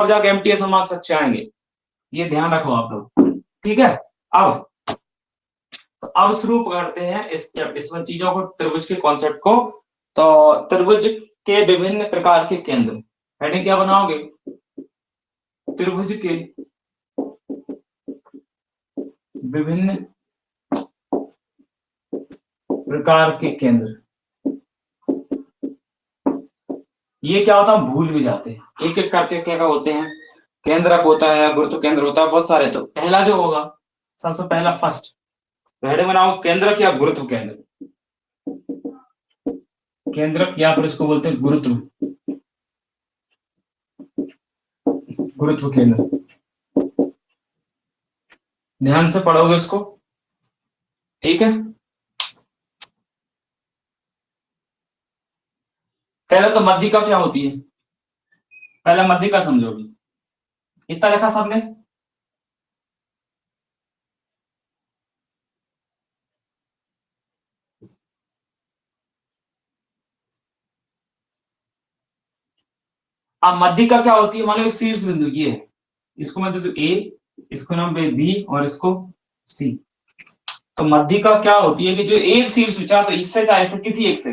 और जाके एमटीएस में मार्क्स अच्छे आएंगे, ये ध्यान रखो आप लोग, ठीक है। अब शुरू करते हैं इसमें चीजों को, त्रिभुज के कॉन्सेप्ट को। तो त्रिभुज के विभिन्न प्रकार के केंद्र, हेडिंग क्या बनाओगे, त्रिभुज के विभिन्न प्रकार के केंद्र। ये क्या होता है, भूल भी जाते हैं एक एक करके, क्या होते हैं, केंद्रक होता है, गुरुत्व केंद्र होता है, बहुत सारे। तो पहला जो होगा, सबसे पहला फर्स्ट हेडिंग बनाओ, केंद्रक या गुरुत्व केंद्र, केंद्रक या फिर इसको बोलते हैं गुरुत्व, गुरुत्व केंद्र। ध्यान से पढ़ोगे इसको, ठीक है। पहले तो मध्यिका क्या होती है, पहले मध्यिका समझोगे, इतना लिखा सबने। अब मध्यिका क्या होती है, मान लो एक शीर्ष बिंदु ये है, इसको मैं दे दूं ए, इसको नाम दे बी और इसको सी। तो मध्यिका क्या होती है कि जो एक शीर्ष विचार, तो इससे चाहे से किसी एक से,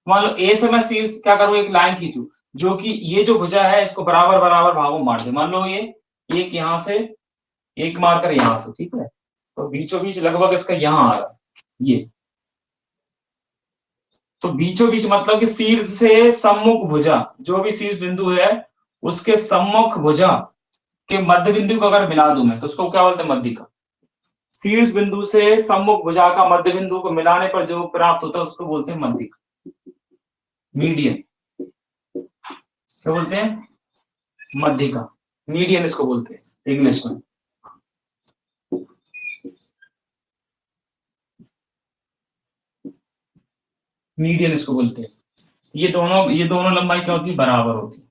मान लो ए से मैं शीर्ष क्या करूं, एक लाइन खींचू, जो कि ये जो भुजा है इसको बराबर बराबर भागों में बांट दे। मान लो ये एक यहां से, एक मारकर यहां से, ठीक है। तो बीचों बीच लगभग इसका यहां आ रहा है ये। तो बीचों बीच मतलब कि शीर्ष से सम्मुख भुजा, जो भी शीर्ष बिंदु है उसके सम्मुख भुजा के मध्य बिंदु को अगर मिला दूं मैं, तो उसको क्या बोलते हैं, मध्यिका। शीर्ष बिंदु से सम्मुख भुजा का मध्य बिंदु को मिलाने पर जो प्राप्त होता है उसको बोलते हैं मध्यिका, मीडियन। क्या बोलते हैं, मध्यिका, मीडियन इसको बोलते हैं इंग्लिश में। मीडियन इसको बोलते हैं। ये दोनों लंबाई क्या होती है, बराबर होती है,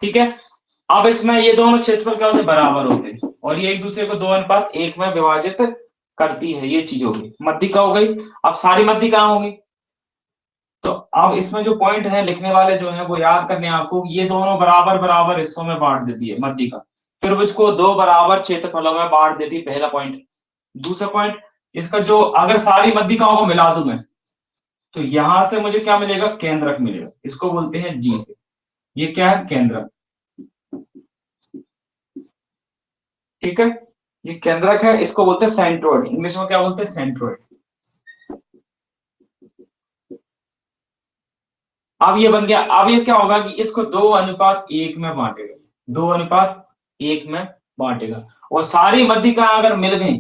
ठीक है। अब इसमें ये दोनों क्षेत्रफल क्या होते हैं, बराबर होते हैं, और ये एक दूसरे को 2:1 में विभाजित करती है। ये चीज होगी, मध्यिका हो गई। अब सारी मध्यिका होंगी, तो अब इसमें जो पॉइंट है लिखने वाले जो है वो याद करने आपको, ये दोनों बराबर बराबर हिस्सों में बांट देती है मध्यिका, त्रिभुज को 2 बराबर क्षेत्रफलों में बांट देती है, पहला पॉइंट। दूसरा पॉइंट, इसका जो अगर सारी मध्यिकाओं को मिला दूं मैं, तो यहां से मुझे क्या मिलेगा, केंद्रक मिलेगा, इसको बोलते हैं जी से। ये क्या है, केंद्रक, ठीक है। ये केंद्रक है, इसको बोलते हैं सेंट्रोइड, इंग्लिश में क्या बोलते हैं, सेंट्रोइड। अब ये बन गया। अब ये क्या होगा कि इसको 2:1 में बांटेगा, 2:1 में बांटेगा। और सारी मध्यिकाएं अगर मिल गई,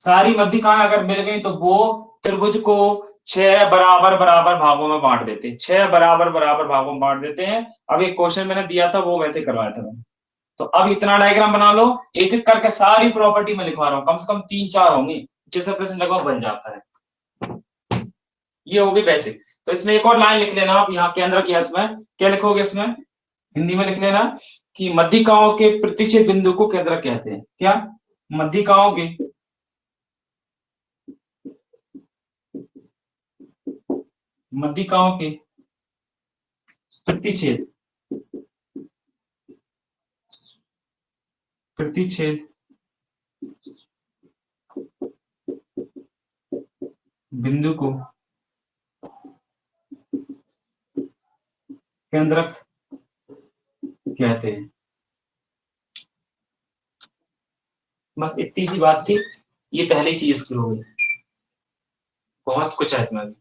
सारी मध्यिकाएं अगर मिल गई, तो वो त्रिभुज को 6 बराबर बराबर भागों में बांट देते हैं, 6 बराबर बराबर भागों में बांट देते हैं। अब एक क्वेश्चन मैंने दिया था वो वैसे करवाया था मैंने। तो अब इतना डायग्राम बना लो, एक एक करके सारी प्रॉपर्टी में लिखवा रहा हूँ, कम से कम 3-4 होंगी, जिससे प्रश्न लगभग बन जाता है। ये होगी बेसिक। तो इसमें एक और लाइन लिख लेना आप, यहाँ केंद्र की, इसमें क्या लिखोगे, इसमें हिंदी में लिख लेना कि मध्यिकाओं के प्रतिच्छेद बिंदु को केंद्र कहते हैं। क्या, मध्यिकाओं के मध्यिकाओं के प्रतिच्छेद प्रतिच्छेद बिंदु को केंद्रक कहते हैं। बस इतनी सी बात थी, ये पहली चीज की हो गई, बहुत कुछ है इसमें।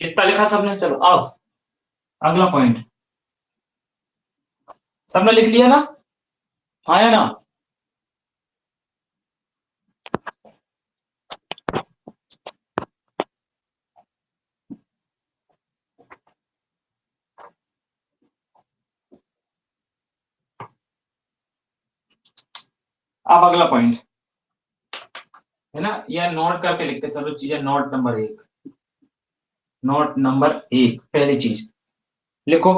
इतना लिखा सबने, चलो आओ अगला पॉइंट। सबने लिख लिया ना, हाँ या ना। अब अगला पॉइंट है ना, यह नोट करके लिखते चलो चीजें। नोट नंबर 1, नोट नंबर 1, पहली चीज लिखो,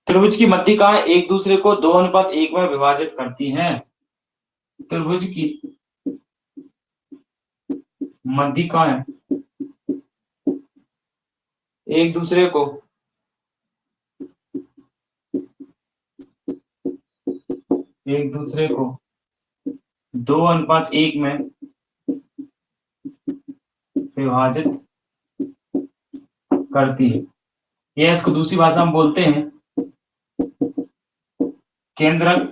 त्रिभुज की मध्यिकाएं एक दूसरे को 2:1 में विभाजित करती हैं। त्रिभुज की मध्यिकाएं एक दूसरे को 2:1 में विभाजित करती है। यह इसको दूसरी भाषा में बोलते हैं केंद्रक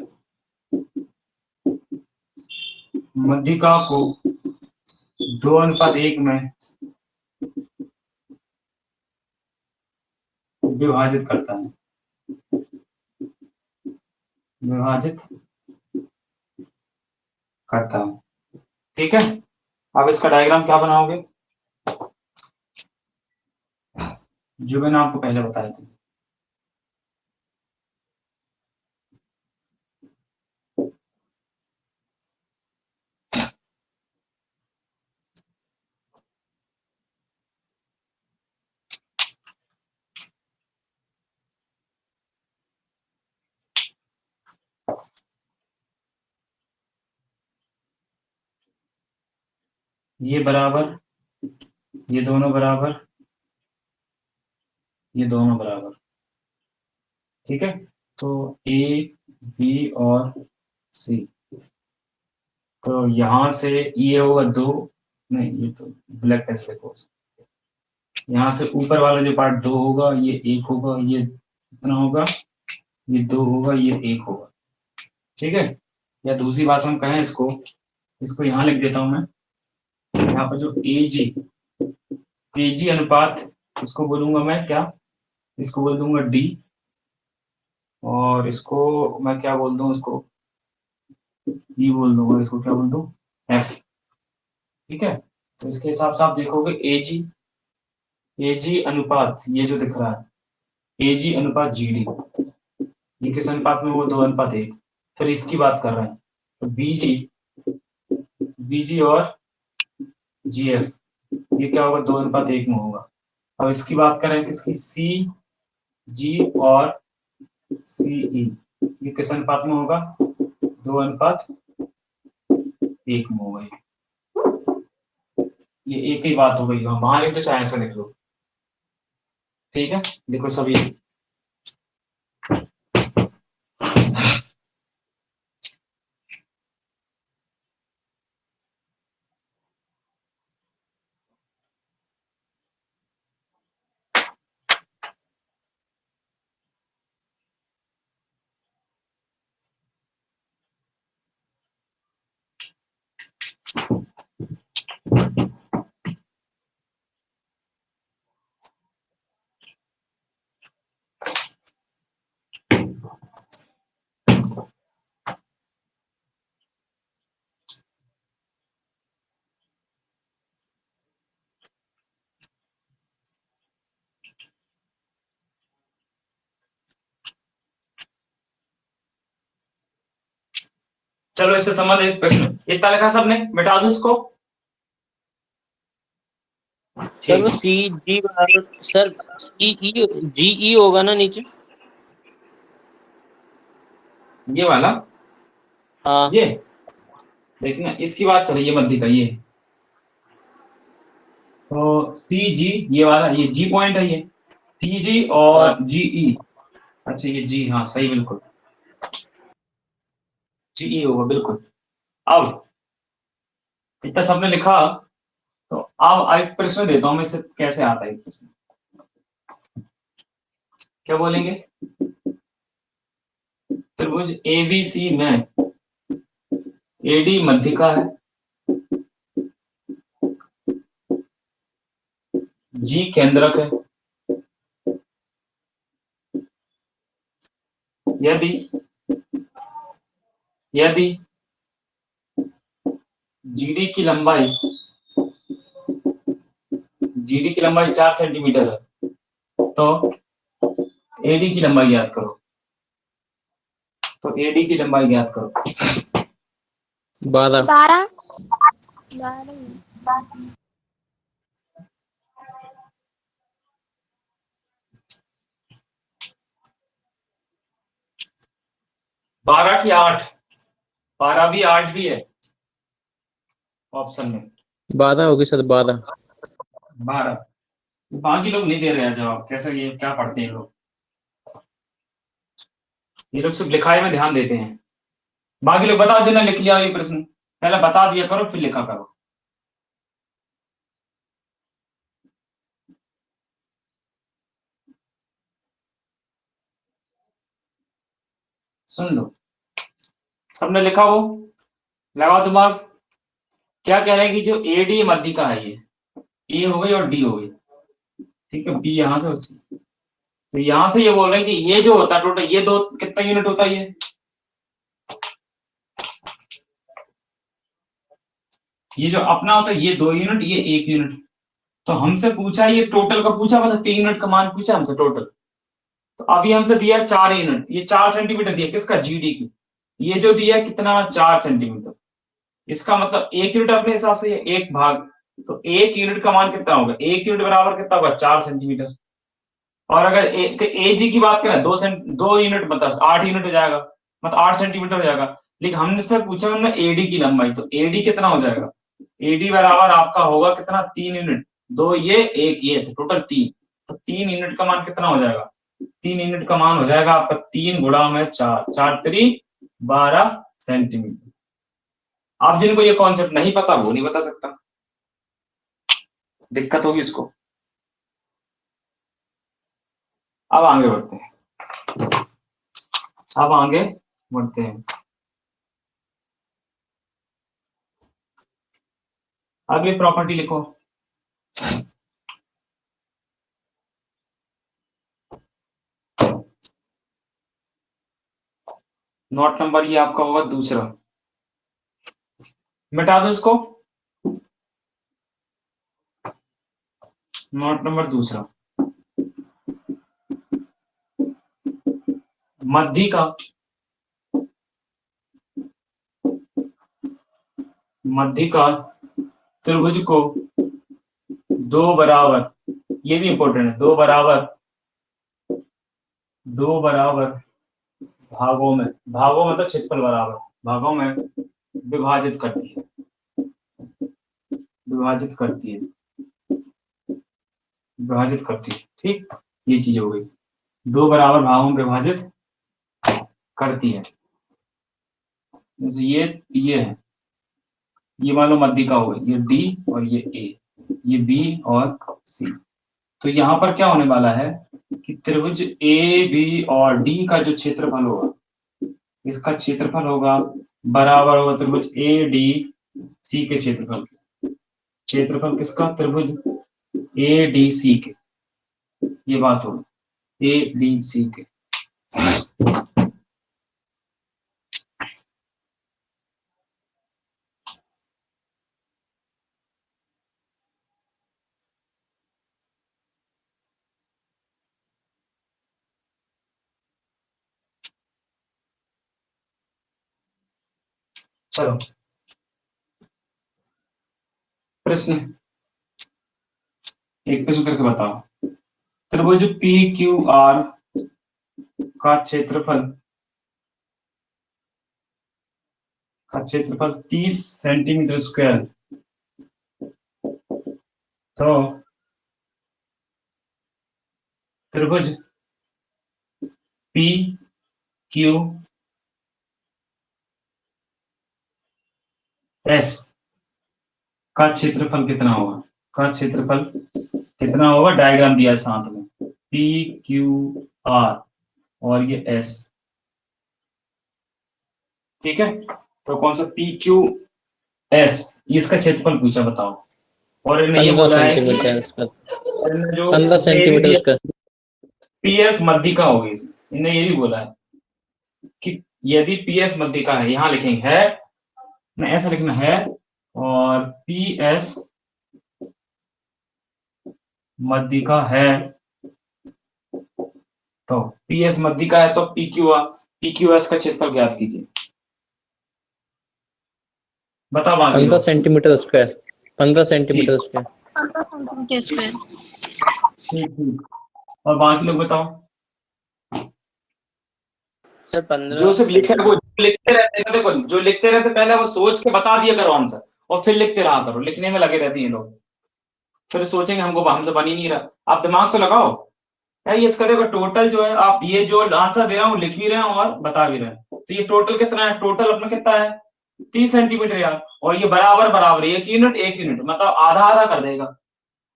मध्यिका को 2:1 में विभाजित करता है, विभाजित करता है। ठीक है, अब इसका डायग्राम क्या बनाओगे जो मैंने आपको पहले बताया था। ये बराबर, ये दोनों बराबर, ये दोनों बराबर। ठीक है, तो ए बी और सी, तो यहां से ये होगा 2, नहीं ये तो ब्लैक कैसे को, यहाँ से ऊपर वाला जो पार्ट 2 होगा, ये 1 होगा, ये कितना होगा, ये 2 होगा, ये 1 होगा। ठीक है, या दूसरी भाषा में कहें इसको, इसको यहाँ लिख देता हूं मैं। यहाँ पर जो एजी अनुपात, इसको बोलूंगा मैं क्या, इसको बोल दूंगा डी, और इसको मैं क्या बोल दूं, इसको ई बोल दूंगा, इसको क्या बोल दूं, एफ। ठीक है, तो इसके हिसाब से आप देखोगे एजी अनुपात, ये जो दिख रहा है एजी अनुपात जीडी, ये किस अनुपात में, वो 2:1। फिर इसकी बात कर रहे हैं तो बीजी और जीएफ, ये क्या होगा, 2:1 में होगा। अब इसकी बात करें किसकी, सी जी और सीई, ये किस अनुपात में होगा, 2:1 में होगा। ये एक ही बात हो गई, वहां लिख दो चाहे ऐसा लिख लो। ठीक है, देखो सभी, चलो इससे संबंधित प्रश्न इतना लिखा सबने, मिटा दो इसको। सर वो सी जी बराबर, सर सी ई जी ई होगा ना नीचे, ये वाला, हाँ ये देखना, इसकी बात चल रही है मध्य का, ये तो सी जी, ये वाला, ये जी पॉइंट है, ये सी जी और जी ई। अच्छा ये जी, हाँ सही, बिल्कुल जी ई होगा बिल्कुल। अब इतना सबने लिखा, तो अब एक प्रश्न देता हूं मैं, इससे कैसे आता है प्रश्न, क्या बोलेंगे, त्रिभुज एबीसी में एडी मध्यिका है, जी केंद्रक है, यदि यदि जीडी की लंबाई 4 सेंटीमीटर है, तो एडी की लंबाई ज्ञात करो, तो एडी की लंबाई ज्ञात करो। 12 12 12 की 8, 12 भी 8 भी है ऑप्शन में। 12 होगी सर, 12। 12। बाकी लोग नहीं दे रहे हैं जवाब, कैसे, ये क्या पढ़ते हैं लोग, ये लोग सिर्फ लिखाई में ध्यान देते हैं। बाकी लोग बताओ जिन्हें लिख लिया ये प्रश्न, पहले बता दिया करो फिर लिखा करो। सुन लो, सबने लिखा वो, लगाओ दिमाग। क्या कह रहे हैं कि जो एडी मध्यिका है, ये ए हो गई और डी हो गई, ठीक है, बी यहां से सी। तो यहां से ये बोल रहे हैं कि ये जो होता है टोटल, ये दो कितना यूनिट होता है, ये जो अपना होता है ये 2 यूनिट, ये 1 यूनिट। तो हमसे पूछा, ये टोटल का पूछा, मतलब 3 यूनिट का मान पूछा हमसे टोटल। तो अभी हमसे दिया 4 यूनिट, ये 4 सेंटीमीटर दिया, किसका, जीडी की। ये जो दिया कितना, 4 सेंटीमीटर। इसका मतलब 1 यूनिट अपने हिसाब से, ये 1 भाग, तो 1 यूनिट का मान कितना होगा, 1 यूनिट बराबर कितना होगा, 4 सेंटीमीटर। और अगर ए जी की बात करें, 2 यूनिट मतलब 8 यूनिट हो जाएगा, मतलब 8 सेंटीमीटर हो जाएगा। लेकिन हमने से पूछा हमने एडी की लंबाई, तो एडी कितना हो जाएगा, एडी बराबर आपका होगा कितना, 3 यूनिट, 2 ये 1 ये, तो टोटल 3। तो 3 यूनिट का मान कितना हो जाएगा, 3 यूनिट का मान हो जाएगा आपका 3 गुणा में 4, 4 3 12 सेंटीमीटर। आप जिनको ये कॉन्सेप्ट नहीं पता वो नहीं बता सकता, दिक्कत होगी उसको। अब आगे बढ़ते हैं, अब आगे बढ़ते हैं। अगली प्रॉपर्टी लिखो। नोट नंबर ये आपका होगा दूसरा, मिटा दो इसको। नोट नंबर दूसरा, मध्यिका, मध्यिका त्रिभुज को 2 बराबर, ये भी इंपॉर्टेंट है, 2 बराबर भागों में, भागों मतलब क्षेत्रफल बराबर भागों में विभाजित करती है, विभाजित करती है, विभाजित करती है, ठीक। ये चीज हो गई, 2 बराबर भागों में विभाजित करती है। जैसे ये है, ये मान लो मध्यिका हो गई, ये डी और ये ए, ये बी और सी। तो यहाँ पर क्या होने वाला है कि त्रिभुज ए बी और डी का जो क्षेत्रफल होगा, इसका क्षेत्रफल होगा बराबर होगा त्रिभुज ए डी सी के क्षेत्रफल के। क्षेत्रफल किसका, त्रिभुज ए डी सी के, ये बात होगी ए डी सी के। चलो प्रश्न, एक प्रश्न करके बताओ। त्रिभुज पी क्यू आर का क्षेत्रफल, 30 सेंटीमीटर स्क्वायर। तो त्रिभुज पी क्यू एस का क्षेत्रफल कितना होगा, का क्षेत्रफल कितना होगा, डायग्राम दिया है साथ में, पी क्यू आर और ये एस, ठीक है। तो कौन सा पी क्यू एस, इसका क्षेत्रफल पूछा बताओ। और इन्हें ये 15 बोला है कि सेंटीमीटर इसका, इन्हें जो 15 सेंटीमीटर इसका। पी एस मध्यिका होगी, इन्हें ये भी बोला है कि यदि पी एस मध्यिका है, यहां लिखेंगे है ना, ऐसा लिखना है, और पी एस मध्यिका है, तो पी एस मध्यिका है तो पी क्यू एस का क्षेत्रफल ज्ञात कीजिए। बताओ बाकी 15 लोग। Centimetre square, 15 centimetre square. 15 centimetre square. ठीक। और बाकी लोग बताओ। सर 15 जो सिर्फ लिखे वो लिखते रहते हैं, देखो जो लिखते रहते पहले वो सोच के बता दिया करो आंसर, और फिर लिखते रहा करो। लिखने में लगे रहते हैं लोग, फिर सोचेंगे हमसे बन ही नहीं रहा। आप दिमाग तो लगाओ यार। ये इसका देखो टोटल जो है, आप ये जो आंसर दे रहा हूँ लिख भी रहे हैं और बता भी रहे हैं, तो ये टोटल कितना है? टोटल अपना कितना है? 30 सेंटीमीटर यार। और ये बराबर बराबर, 1 यूनिट मतलब आधा आधा कर देगा,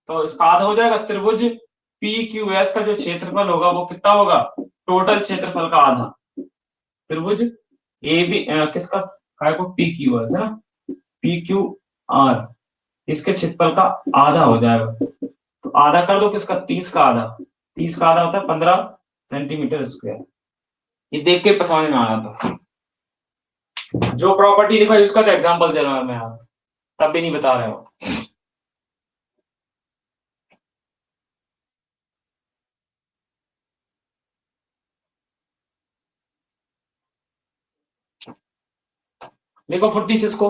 तो इसका आधा हो जाएगा। त्रिभुज PQS का जो क्षेत्रफल होगा वो कितना होगा? टोटल क्षेत्रफल का आधा। त्रिभुज AB किसका? काय को PQS है ना, PQR, इसके क्षेत्रफल का आधा हो जाएगा। तो आधा कर दो किसका? 30 का आधा। 30 का आधा होता है 15 सेंटीमीटर स्क्वायर। ये देख के समझ में आया था। जो प्रॉपर्टी लिखा है उसका तो एग्जांपल दे रहा हूं मैं यार, तब भी नहीं बता रहे हो। लिखो फुर्ती से इसको।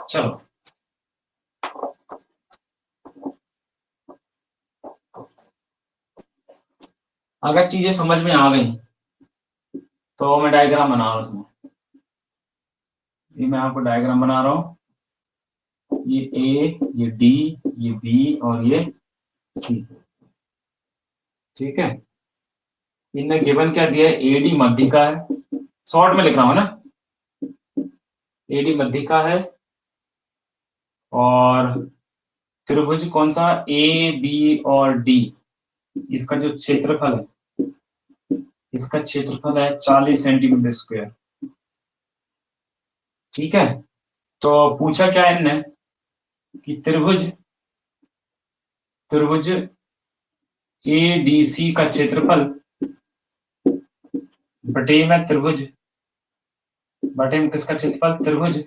चलो अगर चीजें समझ में आ गई तो मैं डायग्राम बना रहा हूं उसमें। ये मैं आपको डायग्राम बना रहा हूं। ये A, ये D, ये B और ये C। ठीक है। इनने गिवन क्या दिया है? AD मध्यिका है, शॉर्ट में लिख रहा हूं ना। AD मध्यिका है और त्रिभुज कौन सा? AB और D, इसका जो क्षेत्रफल है, इसका क्षेत्रफल है 40 सेंटीमीटर स्क्वायर। ठीक है। तो पूछा क्या है इनने कि त्रिभुज ADC का क्षेत्रफल बटे में त्रिभुज, बटे में किसका क्षेत्रफल? त्रिभुज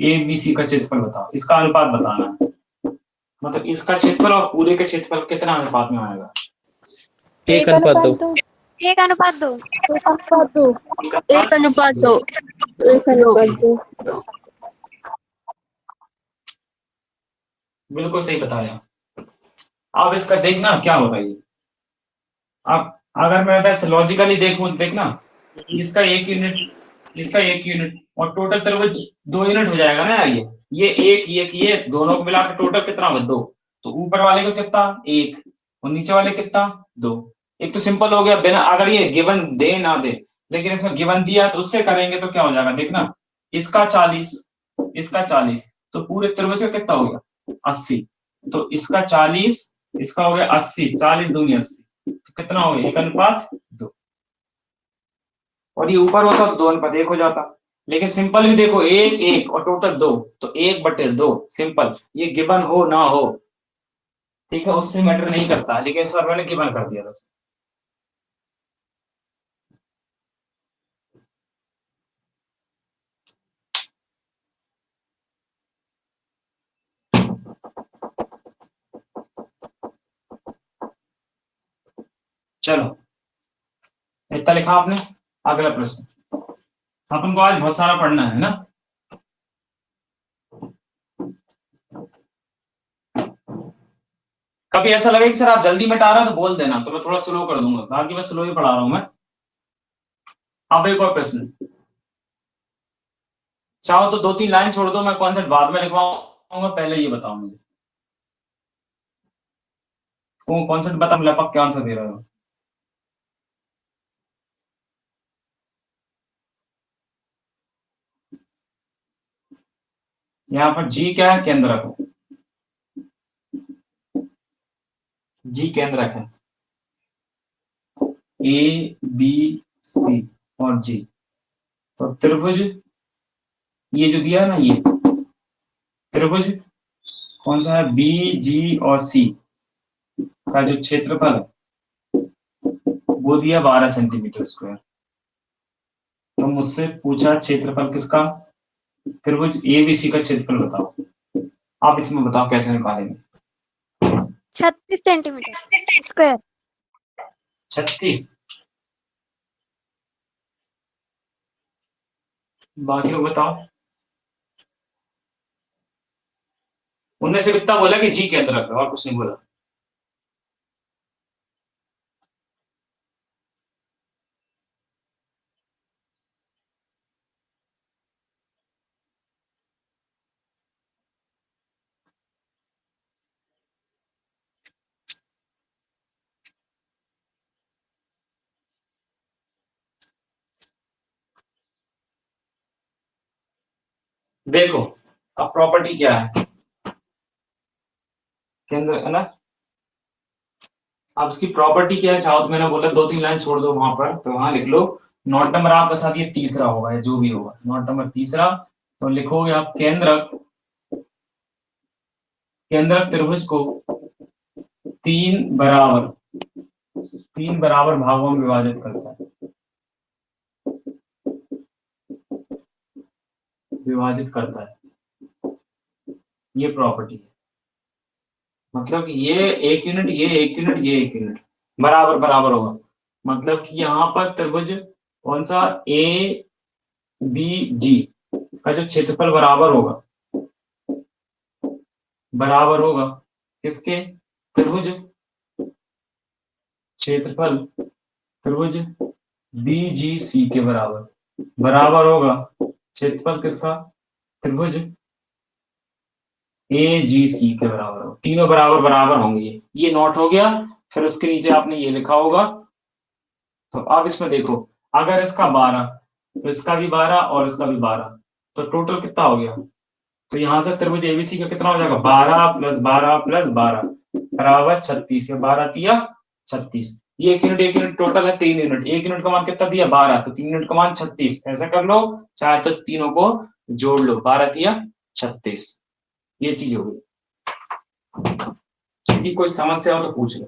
ABC का क्षेत्रफल बताओ। इसका अनुपात बताना है, मतलब इसका क्षेत्रफल और पूरे के क्षेत्रफल कितना अनुपात में आएगा? 1:2। 1:2। 1:2। 1:2। 1:2। बिल्कुल सही बताया। अब इसका देखना क्या होगा ये। अब अगर मैं वैसे लॉजिकली देखूं तो देखना, इसका 1 यूनिट, इसका 1 यूनिट, और टोटल त्रिभुज 2 यूनिट हो जाएगा ना। ये एक ये दोनों को मिलाकर टोटल कितना होगा? 2। तो ऊपर वाले को कितना? 1, और नीचे वाले कितना? 2। एक तो सिंपल हो गया बिना, अगर ये गिवन दे ना दे, लेकिन इसमें गिवन दिया तो उससे करेंगे तो क्या हो जाएगा देखना। इसका 40, इसका 40, तो पूरे त्रिभुज का कितना हो गया? 80। तो इसका 40, इसका हो गया 80, 40 दूनी 80, तो कितना हो गया? 1:2। और ये ऊपर होता तो 2:1 हो जाता। लेकिन सिंपल भी देखो, 1 1 और टोटल 2, तो 1/2 सिंपल। ये गिवन हो ना हो, ठीक है, उससे मैटर नहीं करता, लेकिन इस बार मैंने गिवन कर दिया बस। चलो इतना लिखा आपने। अगला प्रश्न। अपन को आज बहुत सारा पढ़ना है ना। कभी ऐसा लगे कि सर आप जल्दी मिटा रहे हो तो बोल देना, तो मैं थोड़ा स्लो कर दूंगा, बाकी मैं स्लो ही पढ़ा रहा हूं मैं। अब एक और प्रश्न, चाहो तो 2-3 लाइन छोड़ दो, मैं कॉन्सेप्ट बाद में लिखवाऊंगा, पहले ये बताओ मुझे कॉन्सेप्ट बता, लपक क्या आंसर दे रहे हो। यहाँ पर G क्या है? केंद्रक है। G केंद्रक है, ABC और G। तो त्रिभुज ये जो दिया है ना, ये त्रिभुज कौन सा है? BG और C का जो क्षेत्रफल है वो दिया 12 सेंटीमीटर स्क्वायर। तो मुझसे पूछा क्षेत्रफल किसका, त्रिभुज एबीसी का क्षेत्रफल बताओ। आप इसमें बताओ कैसे निकालेंगे। 36 सेंटीमीटर स्क्वायर। 36। बाकी लोग बताओ। उनने सिर्फ इतना बोला कि जी के अंदर रखा और कुछ नहीं बोला। देखो अब प्रॉपर्टी क्या है केंद्र है ना। अब उसकी प्रॉपर्टी क्या है, चाहो तो मैंने बोला 2-3 लाइन छोड़ दो वहां पर, तो वहां लिख लो। नोट नंबर आपके साथ ये तीसरा होगा, या जो भी होगा नोट नंबर तीसरा। तो लिखोगे आप केंद्रक, केंद्रक त्रिभुज को तीन बराबर भागों में विभाजित करता है, विभाजित करता है। ये प्रॉपर्टी है, मतलब कि ये 1 यूनिट, ये 1 यूनिट, ये 1 यूनिट बराबर बराबर होगा। मतलब कि यहाँ पर त्रिभुज कौन सा ए बी जी का जो क्षेत्रफल बराबर होगा, बराबर होगा किसके, त्रिभुज क्षेत्रफल त्रिभुज बीजीसी के बराबर, बराबर होगा क्षेत्रफल किसका, त्रिभुज एजीसी के बराबर होगा। तीनों बराबर बराबर होंगे। ये नोट हो गया। फिर उसके नीचे आपने ये लिखा होगा। तो अब इसमें देखो, अगर इसका 12 तो इसका भी 12 और इसका भी 12, तो टोटल कितना हो गया। तो यहां से त्रिभुज एबीसी का कितना हो जाएगा, 12 + 12 + 12 बराबर 36, या 12 तिया 36। ये 1 यूनिट टोटल है 3 यूनिट। 1 यूनिट का मान कितना दिया 12, तो 3 यूनिट का मान 36। ऐसा कर लो, चाहे तो तीनों को जोड़ लो, 12 तिया 36। ये चीज हो गई। किसी कोई समस्या हो तो पूछ लो।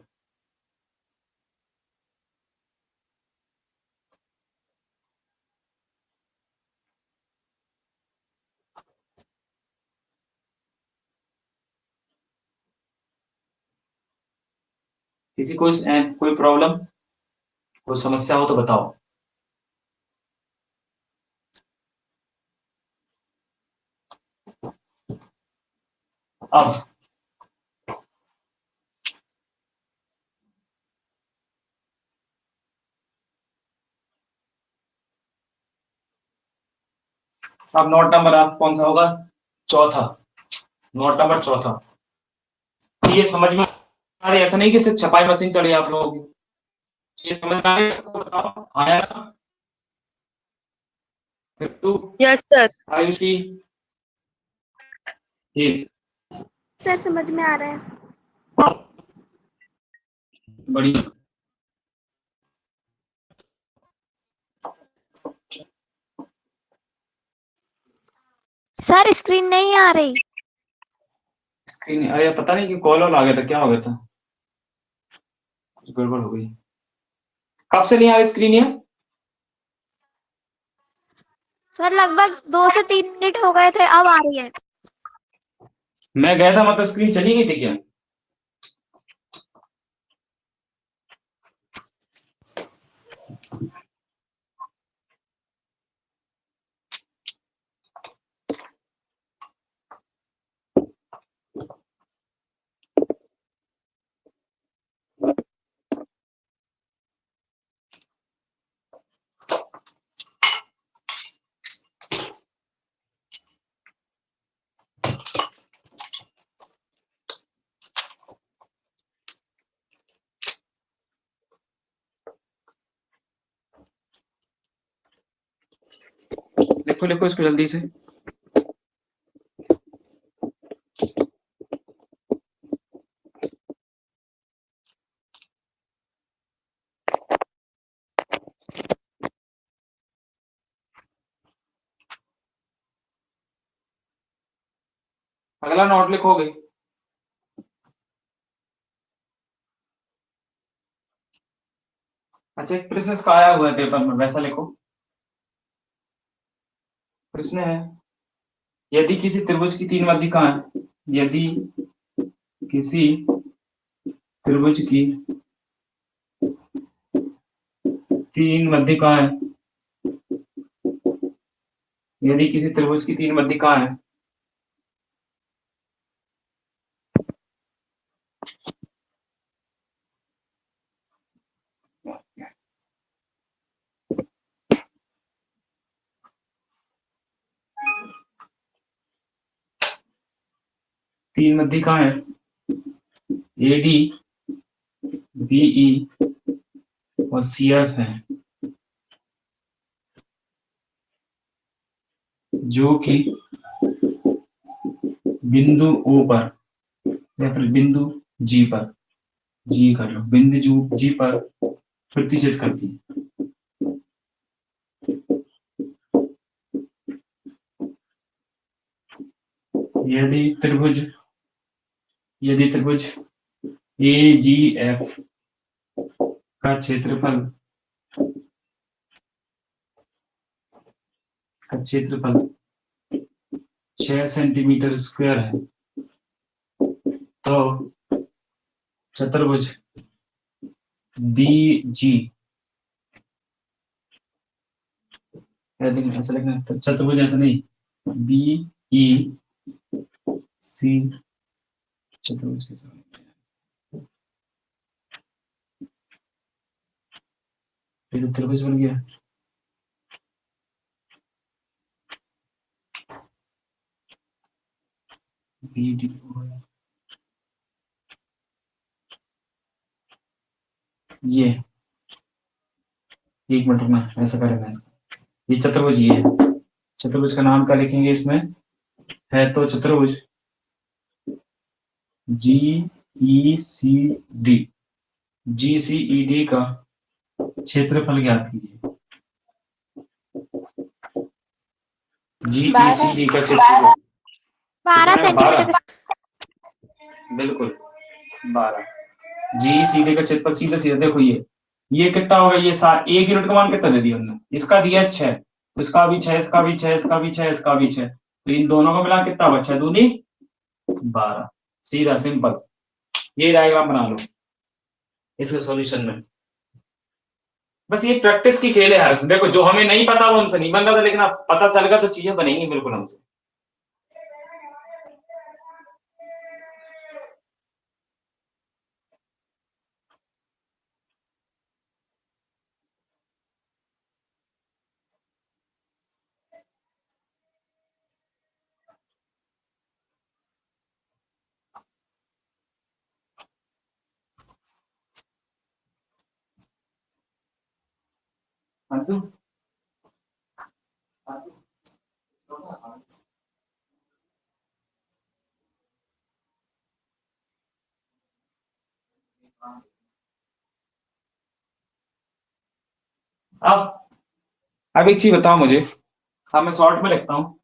किसी कोई प्रॉब्लम, कोई समस्या हो तो बताओ। अब नोट नंबर आप कौन सा होगा, चौथा। नोट नंबर चौथा। ये समझ में आ रही है, ऐसा नहीं कि सिर्फ छपाई मशीन चली आप लोगों की। ये समझ में आ रही है आपको, बताओ आया ना। Bittu, yes sir. Ayushi ji, sir समझ में आ रहा है। बढ़िया। सर स्क्रीन नहीं आ रही। स्क्रीन, अरे पता नहीं कि कॉल आ गया था, क्या हो गया था, कुछ गड़बड़ हो गई। कब से नहीं आ रही स्क्रीन ये। सर लगभग 2 से 3 मिनट हो गए थे, अब आ रही है। मैं गया था मतलब स्क्रीन चली गई थी क्या। लिखो लिखो इसको जल्दी से। अगला नोट लिखोगे। अच्छा, एक प्रश्न इसका आया हुआ है पेपर में, वैसा लिखो। प्रश्न है, यदि किसी त्रिभुज की तीन माध्यिकाएं, यदि किसी त्रिभुज की तीन माध्यिकाएं, यदि किसी त्रिभुज की तीन माध्यिकाएं तीन माध्यिकाएं AD, BE और CF हैं, जो कि बिंदु O पर या फिर बिंदु G पर, G कर लो, बिंदु G पर प्रतिच्छेद करती है। यदि त्रिभुज AGF का क्षेत्रफल 6 सेंटीमीटर स्क्वायर है, तो चतुर्भुज BG, ऐसा लिखना, चतुर्भुज ऐसा नहीं, BEC चतुर्भुज कैसा, फिर त्रिभुज बन गया। BDO, ये एक मिनट में ऐसा करेंगे इसका, ये चतुर्भुज, ये चतुर्भुज का नाम क्या लिखेंगे इसमें, है तो चतुर्भुज GECD का क्षेत्रफल ज्ञात कीजिए। GECD का क्षेत्रफल 12 सेंटीमीटर। बिल्कुल 12। GECD का क्षेत्रफल सीधा सीधा देखो, ये कितना होगा, ये एक यूनिट का मान कितना दे दिया उन्होंने, इसका दिया 6, तो इसका भी 6, इसका भी 6, इसका भी 6, इसका भी 6, तो इन दोनों को मिला कितना हुआ, 6 दूनी 12। सीधा सिंपल, ये डायग्राम बना लो इसके सॉल्यूशन में। बस ये प्रैक्टिस की खेल है यार, देखो जो हमें नहीं पता वो हमसे नहीं बन रहा था, लेकिन अब पता चलेगा तो चीजें बनेंगी बिल्कुल हमसे। अब एक चीज बताओ मुझे, हाँ मैं शॉर्ट में लिखता हूँ,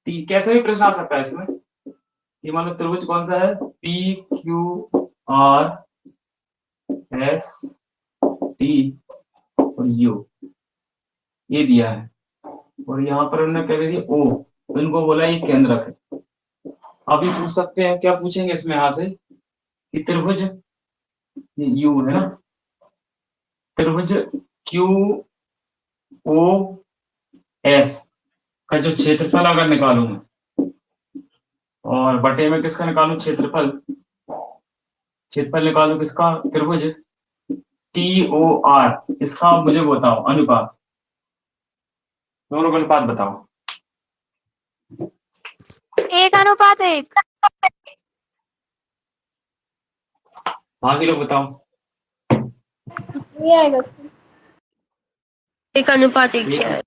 कैसे भी प्रश्न आ सकता है इसमें, ये मान लो त्रिभुज कौन सा है, PQRST और U, ये दिया है, और यहाँ पर उन्होंने कह दिया O, तो इनको बोला ये केंद्रक है। अभी पूछ सकते हैं, क्या पूछेंगे इसमें यहाँ से कि त्रिभुज U है ना, त्रिभुज QOS का जो क्षेत्रफल अगर निकालूं मैं, और बटे में किसका निकालूं, क्षेत्रफल निकालूं किसका, त्रिभुज TOR, इसका मुझे बताओ अनुपात, दोनों का अनुपात बताओ। 1:1। बाकी लोग बताओ। ये आएगा 1:1 क्या है?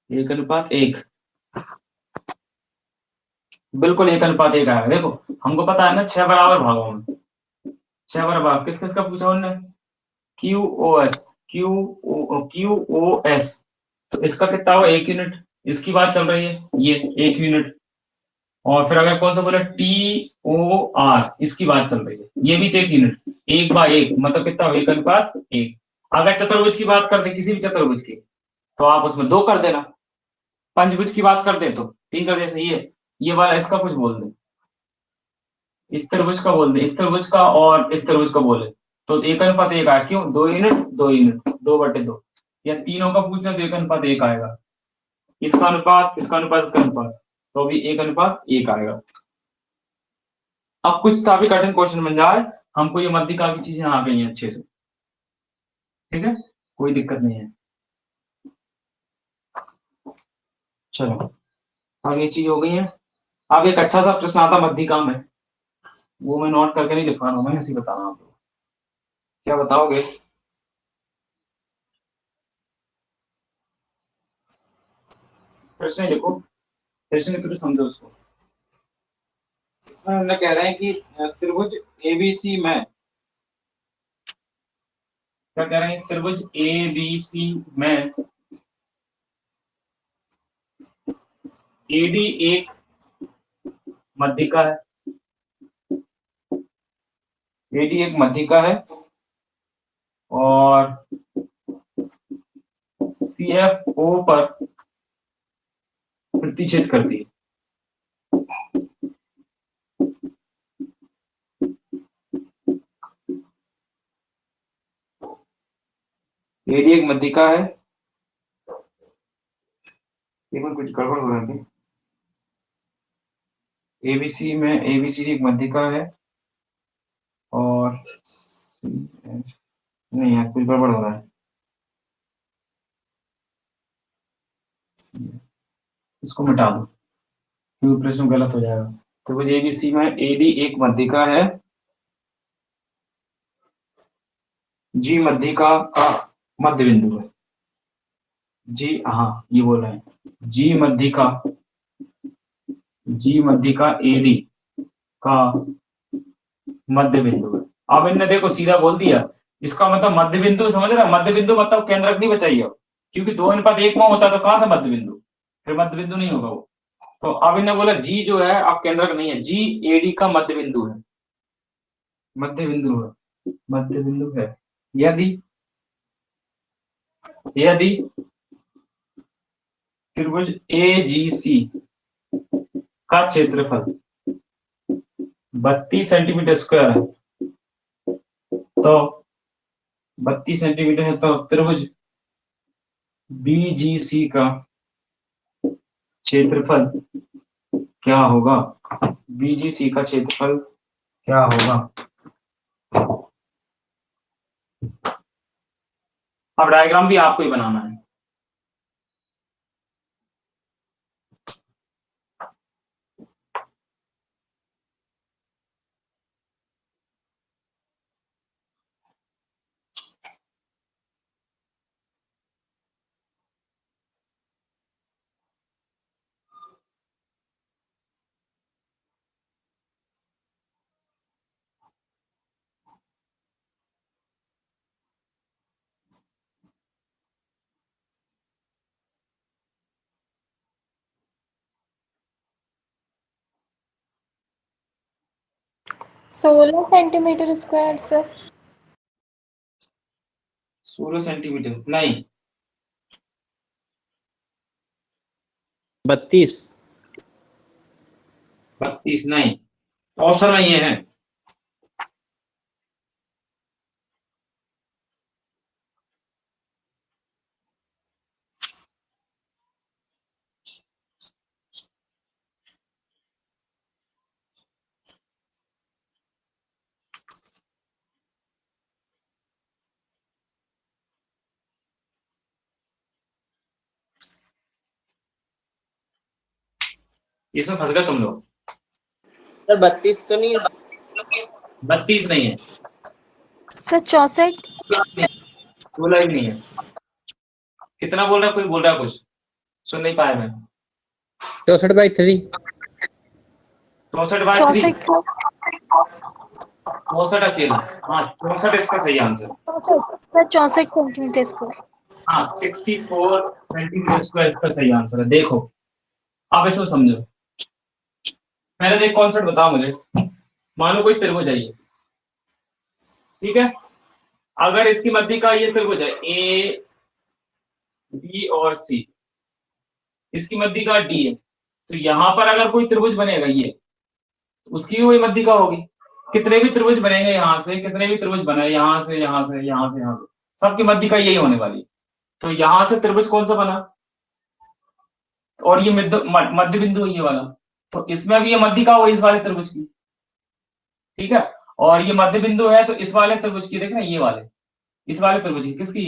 1:1, बिल्कुल 1:1 आएगा। देखो हमको पता है ना 6 बराबर भागों में, 6 बराबर किस किस का पूछा उन्होंने, QOS, तो इसका कितना हुआ 1 यूनिट, इसकी बात चल रही है, ये 1 यूनिट, और फिर अगर कौन सा बोला TOR, इसकी बात चल रही है, ये भी 1 यूनिट, 1/1 मतलब कितना 1:1। अगर चतुर्भुज की बात करते किसी भी चतुर्भुज की, तो आप उसमें 2 कर देना। पंचभुज की बात करते तो 3 कर दे। सही है। ये वाला इसका कुछ बोल दे, इस त्रिभुज का बोल दे, इस त्रिभुज का और इस त्रिभुज का बोले तो 1:1 आया। क्यों? 2 यूनिट 2 यूनिट 2/2, या तीनों का पूछना तो 1:1 आएगा। इसका अनुपात, इसका अनुपात, इसका अनुपात, तो भी 1:1 आएगा। अब कुछ काफी कठिन क्वेश्चन बन जाए, हमको ये मध्यिका की चीजें आ गई हैं अच्छे से, ठीक है, कोई दिक्कत नहीं है। चलो, अब ये चीज हो गई है। अब एक अच्छा सा प्रश्न आता मध्यिका में, वो मैं नोट करके नहीं लिख पा रहा हूँ, मैं ऐसे ही बता रहा हूँ आपको। क्या बताओगे? प्रश्न ही लिखो, प्रश्न के थ्रू समझो उसको। इसमें हमने कह रहे हैं कि त्रिभुज एबीसी में, क्या कह रहे हैं, त्रिभुज एबीसी में एडी एक मध्यिका है, एडी एक मध्यिका है और सीएफओ पर प्रतिच्छेद करती है। एडी एक मध्यिका है, इसमें कुछ गड़बड़ हो रहा है। एबीसी में एबीसीडी एक मध्यिका है और नहीं यार, कुछ गड़बड़ हो रहा है, इसको मिटा दो क्योंकि प्रश्न गलत हो जाएगा। तो मुझे एबीसी में एडी एक मध्यिका है, जी मध्यिका का मध्य बिंदु है। जी हाँ, ये बोल रहे हैं, जी मध्यिका एडी का मध्य बिंदु है। अब इनने देखो सीधा बोल दिया, इसका मतलब मध्य बिंदु, समझ रहे? मध्य बिंदु मतलब केंद्रक नहीं बचाइए अब, क्योंकि 2:1 में होता तो कहां से मध्य बिंदु, फिर मध्य बिंदु नहीं होगा वो। तो अब इन्होंने बोला जी जो है अब केंद्रक नहीं है, जी एडी का मध्य बिंदु है, मध्य बिंदु है, मध्य बिंदु है। यदि यदि त्रिभुज एजीसी का क्षेत्रफल 32 सेंटीमीटर स्क्वायर है, तो 32 सेंटीमीटर है, तो त्रिभुज बीजीसी का क्षेत्रफल क्या होगा? बीजीसी का क्षेत्रफल क्या होगा? अब डायग्राम भी आपको ही बनाना है। सोलह सेंटीमीटर स्क्वायर सर। 16 सेंटीमीटर नहीं, 32। 32 नहीं, ऑप्शन में ये है। इसमें फंस गए तुम लोग। सर 32 तो नहीं है। 32 नहीं है, सर 64। 16 भी नहीं है। कितना बोल रहा है? कोई बोल रहा है कुछ, सुन नहीं पाया मैं। 64/3। 64/3। 64 64 अकेला, हाँ 64 इसका सही आंसर। Sir 64 centimetre square. हाँ 64 सेंटीमीटर स्क्वायर इसका सही आंसर है। देखो आप इसको समझो, पहले एक कॉन्सेप्ट बताओ मुझे। मानो कोई त्रिभुज है ये, ठीक है, अगर इसकी मध्यिका ये त्रिभुज है ए बी और सी, इसकी मध्यिका डी है, तो यहां पर अगर कोई त्रिभुज बनेगा ये, उसकी भी वही मध्यिका होगी। कितने भी त्रिभुज बनेंगे यहाँ से, कितने भी त्रिभुज बने यहाँ से यहाँ से यहाँ से यहाँ से, सबकी मध्यिका यही होने वाली है। तो यहां से त्रिभुज कौन सा बना, और ये मध्य बिंदु है ये वाला, तो इसमें भी ये मध्यिका हो इस वाले त्रिभुज की, ठीक है। और ये मध्य बिंदु है तो इस वाले त्रिभुज की, देख ना ये वाले, इस वाले त्रिभुज की, किसकी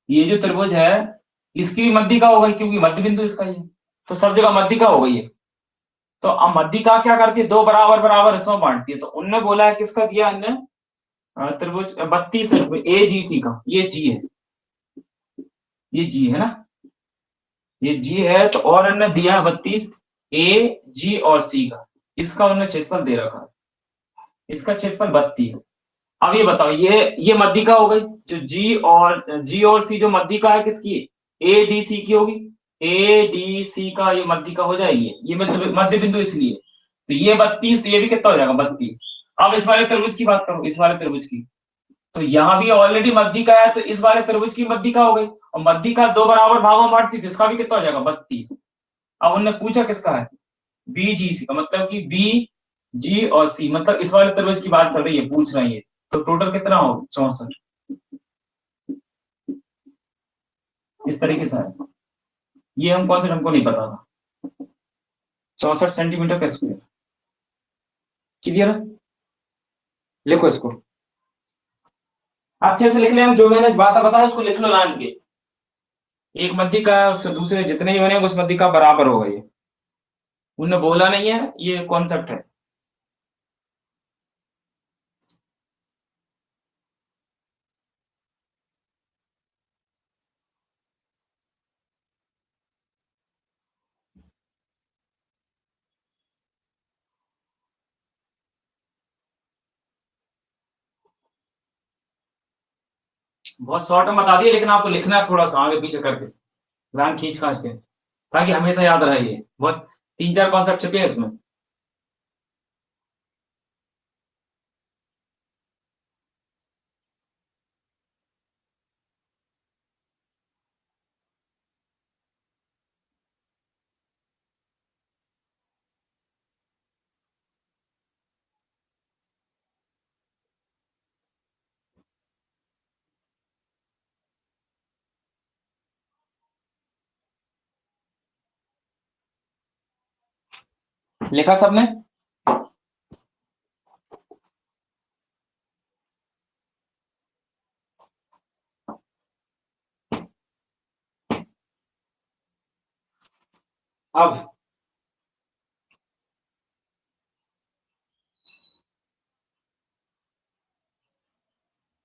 ये जो त्रिभुज है इसकी भी मध्यिका हो गई, क्योंकि मध्य बिंदु इसका ही है, तो सब जगह मध्यिका हो गई है। तो अब मध्यिका क्या करती है, दो बराबर बराबर हिस्सों में बांटती है। तो उनने बोला है किसका दिया हमने, त्रिभुज 32 ए जी सी का, ये जी है, ये जी है ना, ये जी है। तो और हमने दिया 32 ए जी और सी का, इसका उन्होंने क्षेत्रफल दे रखा है, इसका क्षेत्रफल 32। अब ये बताओ, ये मध्यिका हो गई, जो जी और सी जो मध्यिका है किसकी, ए डी सी की होगी, ए डी सी का ये मध्यिका हो जाएगी, ये मध्य बिंदु इसलिए। तो ये 32, तो ये भी कितना हो जाएगा 32। अब इस वाले त्रिभुज की बात करो, इस वाले त्रिभुज की, तो यहाँ भी ऑलरेडी मध्यिका है, तो इस वाले त्रिभुज की मध्यिका हो गई, और मध्यिका दो बराबर भागों में बांटती थी, इसका भी कितना हो जाएगा 32। अब उन्होंने पूछा किसका है, बी जी सी का, मतलब कि बी जी और सी, मतलब इस वाले त्रिभुज की बात चल रही है, पूछ रही है। तो टोटल कितना हो 64, इस तरीके से है। ये हम कौन से, हमको नहीं पता था। 64 सेंटीमीटर का स्क्वायर, क्लियर है, लिखो इसको अच्छे से लिख लेना, जो मैंने बात बताया उसको लिख लो लाइन के, एक मध्यिका है उससे दूसरे जितने भी बने उस मध्यिका बराबर होगा। ये उन्होंने बोला नहीं है, ये कॉन्सेप्ट है। बहुत शॉर्ट में बता दिया, लेकिन आपको लिखना है थोड़ा सा आगे पीछे करके, लाइन खींच खांच के, ताकि हमेशा याद रहे। ये बहुत 3-4 कॉन्सेप्ट छुपे हैं इसमें। लिखा सबने, अब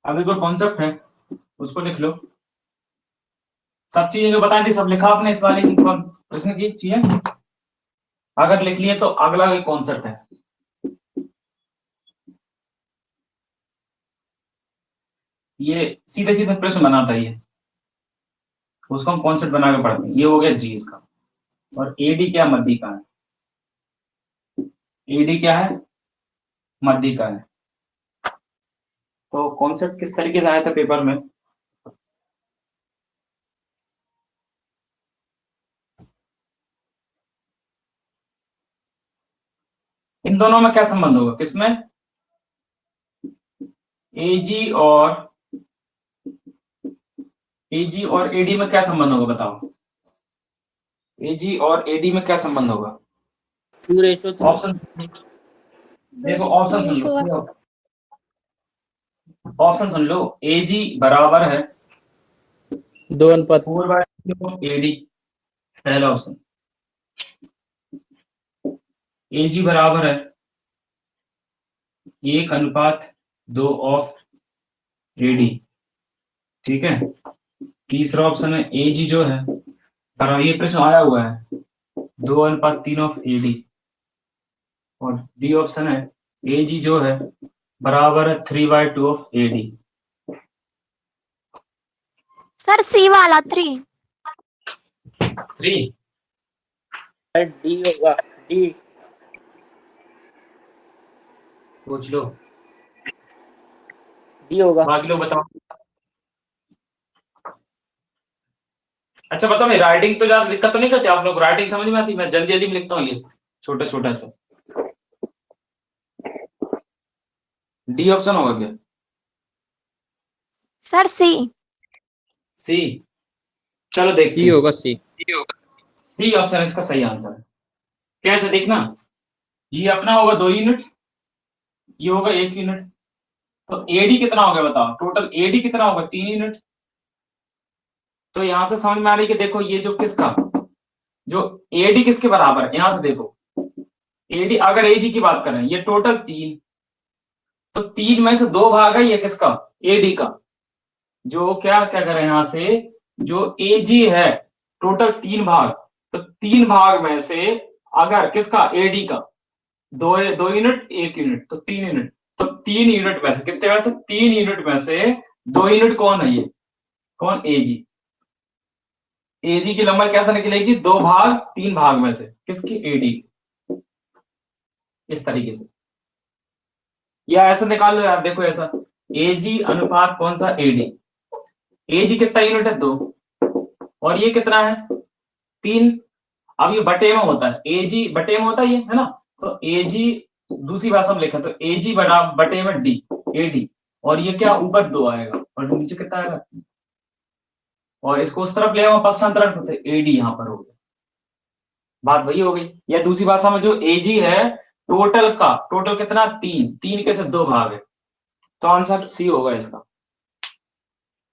अभी कोई कॉन्सेप्ट है उसको लिख लो। सब चीजें जो बताई थी सब लिखा आपने, इस वाले की प्रश्न की चीजें अगर लिख लिए तो अगला एक कॉन्सेप्ट है, ये सीधे सीधे प्रश्न बनाता है, ये उसको हम कॉन्सेप्ट बना के पढ़ते हैं। ये हो गया जी इसका, और एडी क्या, मध्यिका है, एडी क्या है, मध्यिका है। तो कॉन्सेप्ट किस तरीके से आया था पेपर में, इन दोनों में क्या संबंध होगा, किसमें, एजी और एडी में क्या संबंध होगा बताओ, एजी और एडी में क्या संबंध होगा। 2:3 ऑप्शन देखो, ऑप्शन सुन लो, ऑप्शन सुन लो। एजी बराबर है 4/2 एडी, पहला ऑप्शन। एजी बराबर है 1/2 ऑफ एडी, ठीक है। तीसरा ऑप्शन है एजी जो है, ये प्रश्न आया हुआ है 2/3 ऑफ एडी, और डी ऑप्शन है एजी जो है बराबर है 3/2 ऑफ एडी। सर सी वाला 3। 3 डी होगा, डी पूछ लो, डी होगा। बाकी लोग बताओ। अच्छा बताओ, मैं राइटिंग तो ज्यादा दिक्कत तो नहीं करती आप लोग? राइटिंग समझ में आती? मैं जल्दी जल्दी में लिखता हूँ, ये छोटा छोटा सा। डी ऑप्शन होगा क्या? सर सी। सी। चलो देखते सी हैं। होगा, सी। सी ऑप्शन इसका सही आंसर है। कैसे देखना, ये अपना होगा 2 यूनिट, ये होगा 1 यूनिट, तो एडी कितना हो गया बताओ? टोटल एडी कितना होगा? 3 यूनिट। तो यहां से समझ में आ रही है कि देखो ये जो किसका, जो एडी किसके बराबर है, यहां से देखो एडी अगर एजी की बात करें, ये टोटल 3, तो 3 में से 2 भाग है ये किसका? एडी का। जो क्या क्या करें यहां से, जो एजी है टोटल 3 भाग, तो 3 भाग में से अगर किसका? एडी का 2 यूनिट 1 यूनिट, तो 3 यूनिट, तो 3 यूनिट में से कितने में से? 3 यूनिट में से 2 यूनिट कौन है? ये कौन? एजी। एजी की लंबाई कैसे निकलेगी? 2 भाग 3 भाग में से किसकी? एडी। इस तरीके से, या ऐसा निकाल लो यार, देखो ऐसा, एजी अनुपात कौन सा? एडी। एजी कितना यूनिट है? 2, और ये कितना है? 3। अब ये बटे में होता है, एजी बटे में होता है ये, है ना? तो एजी दूसरी भाषा में लिखा तो एजी बटा बटे में डी, एडी, और ये क्या? ऊपर 2 आएगा और नीचे कितना आएगा? और इसको उस तरफ ले आओ पक्षांतरण करते, एडी यहां पर हो गया। बात वही हो गई। या दूसरी भाषा में जो एजी है टोटल का, टोटल कितना? 3, 3 के से 2 भाग है, तो आंसर सी होगा इसका।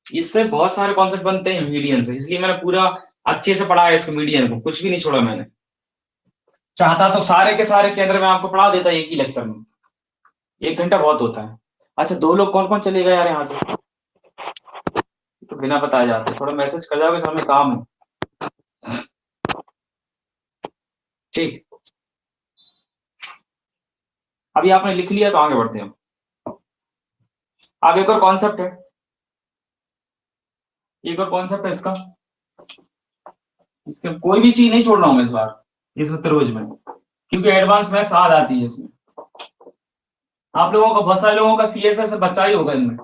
इससे बहुत सारे कॉन्सेप्ट बनते हैं मीडियन से, इसलिए मैंने पूरा अच्छे से पढ़ा है इसको, मीडियन को कुछ भी नहीं छोड़ा मैंने। चाहता तो सारे के सारे केंद्र में आपको पढ़ा देता एक ही लेक्चर में, 1 घंटा बहुत होता है। अच्छा 2 लोग कौन कौन चले गए यार यहाँ से? तो बिना बताए जाते, थोड़ा मैसेज कर जाओगे, हमें काम है। ठीक, अभी आपने लिख लिया तो आगे बढ़ते हैं। अब एक और कॉन्सेप्ट है, एक और कॉन्सेप्ट है इसका, इसके कोई भी चीज नहीं छोड़ रहा हूं मैं इस बार इस त्रिभुज में, क्योंकि एडवांस मैथ्स आ जाती है इसमें। आप लोगों का, बहुत सारे लोगों का सीएसएस बच्चा ही होगा इनमें,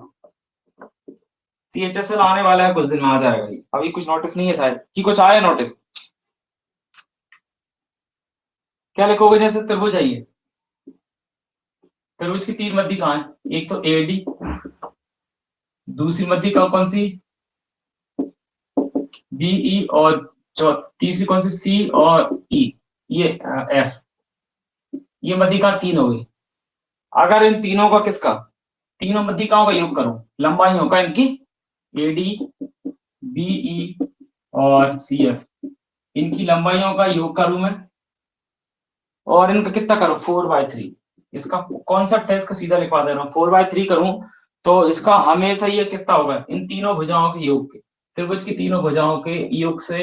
सीएचएसएल आने वाला है कुछ दिन में, आ जाएगा ये। अभी कुछ नोटिस नहीं है शायद, कि कुछ आया नोटिस? क्या लिखोगे? जैसे त्रिभुज है ये, त्रिभुज की 3 मध्य कहाँ है? एक तो एडी, दूसरी मध्य कौन सी? बीई, और तीसरी कौन सी? सी और ई, ये एफ। ये मध्यिका 3 हो गई। अगर इन तीनों का किसका, तीनों मध्यिकाओं का योग करूं, लंबाइयों का इनकी, एडी, बीई और सी एफ, इनकी लंबाइयों का योग करूं मैं, और इनका कितना करूं? 4/3। इसका कॉन्सेप्ट है, इसका सीधा लिखवा दे रहा हूं, 4/3 करूं तो इसका हमेशा ये कितना होगा? इन तीनों भुजाओं के योग के, त्रिभुज की तीनों भुजाओं के योग से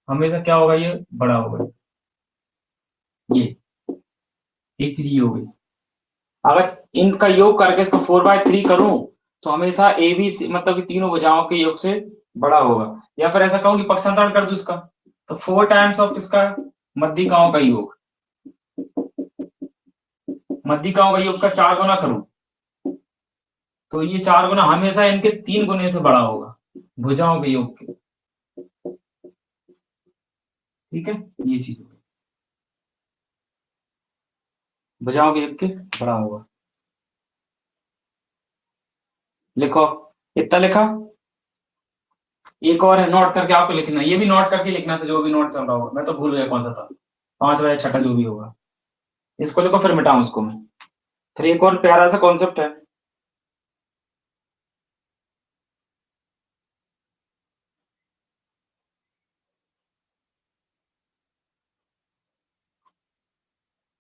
हमेशा क्या होगा? ये बड़ा होगा। ये एक चीज ये हो गई। अगर इनका योग करके इसको 4/3 करूं तो हमेशा ए बी सी, मतलब कि तीनों भुजाओं के योग से बड़ा होगा। या फिर ऐसा कहूं कि पक्षांतरण कर दूं इसका, तो 4 टाइम्स ऑफ किसका? मध्यिकाओं का योग, मध्यिकाओं का योग का 4 गुना करूं तो ये 4 गुना हमेशा इनके 3 गुने से बड़ा होगा, भुजाओं के योग के। ठीक है, ये चीज भुजाओं के योग के बड़ा होगा। लिखो, इतना लिखा। एक और है, नोट करके आपको लिखना, ये भी नोट करके लिखना था, जो भी नोट चल रहा होगा, मैं तो भूल गया कौन सा था, 5 या 6 जो भी होगा। इसको लिखो, फिर मिटाऊं उसको मैं। फिर एक और प्यारा सा कॉन्सेप्ट है,